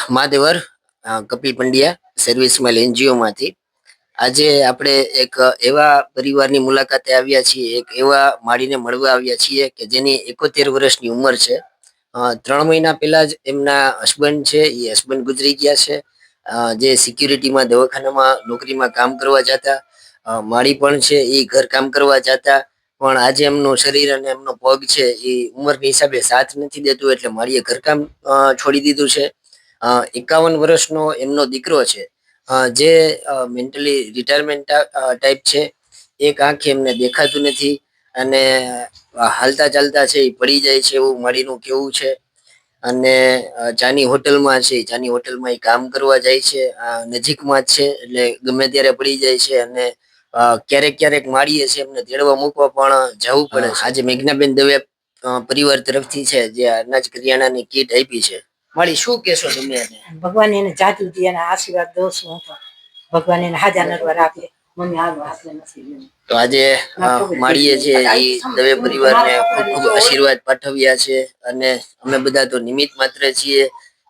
મહાદેવર Kapil Pandya service smile NGO માંથી આજે આપણે એક એવા પરિવારની મુલાકાતે આવ્યા છીએ, એક એવા માળીને મળવા આવ્યા છીએ કે જેની 71 વર્ષની ઉંમર છે. 3 મહિના પહેલા જ એમના હસબન્ડ છે એ હસબન્ડ ગુજરી ગયા છે. જે સિક્યુરિટીમાં દવાખાનામાં નોકરીમાં કામ કરવા જતા, માળી પણ છે એ ઘર કામ કરવા જતા, પણ આજે એમનું શરીર અને એમનો પગ છે એ ઉંમરની હિસાબે સાથ નથી દેતું, એટલે માળીએ ઘરકામ છોડી દીધું છે. 51 વર્ષનો એમનો દીકરો છે, જે મેન્ટલી રિટાયરમેન્ટ ટાઈપ છે. એક આંખે એમને દેખાતું નથી અને હાલતા ચાલતા છે એ પડી જાય છે એવું માળીનું કેવું છે. અને ચાની હોટલમાં છે, ચાની હોટલમાં એ કામ કરવા જાય છે, નજીકમાં જ છે એટલે ગમે ત્યારે પડી જાય છે. અને ક્યારેક ક્યારેક માળીએ છે એમને તેડવા મૂકવા પણ જવું પડે છે. આજે મેઘનાબેન દવે પરિવાર તરફથી છે જે અનાજ કરિયાણાની કીટ આપી છે. માળી, શું કહેશો તમે? ભગવાન એને જાદુ દે, એના આશીર્વાદ દઉં છું હું તો. ભગવાન એને હાજા નરવા રાખે. મમ્મી હાલો હાથલે નથી. તો આજે માળીએ છે એ દવે પરિવારને ખૂબ ખૂબ આશીર્વાદ પાઠવ્યા છે અને અમે બધા તો નિમિત્ત માત્ર છીએ.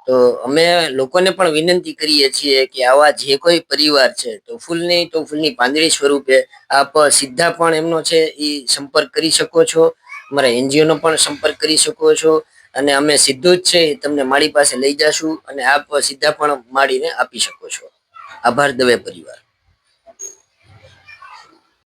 તો અમે લોકોને પણ વિનંતી કરીએ છીએ કે આવા જે કોઈ પરિવાર છે તો ફૂલની પાંદડી સ્વરૂપે આપ સીધા પણ એમનો છે એ સંપર્ક કરી શકો છો, અમારા એનજીઓ નો પણ સંપર્ક કરી શકો છો અને અમે સીધું જ છે તમને માળી પાસે લઈ જશું અને આપ સીધા પણ માળીને આપી શકો છો. આભાર દવે પરિવાર.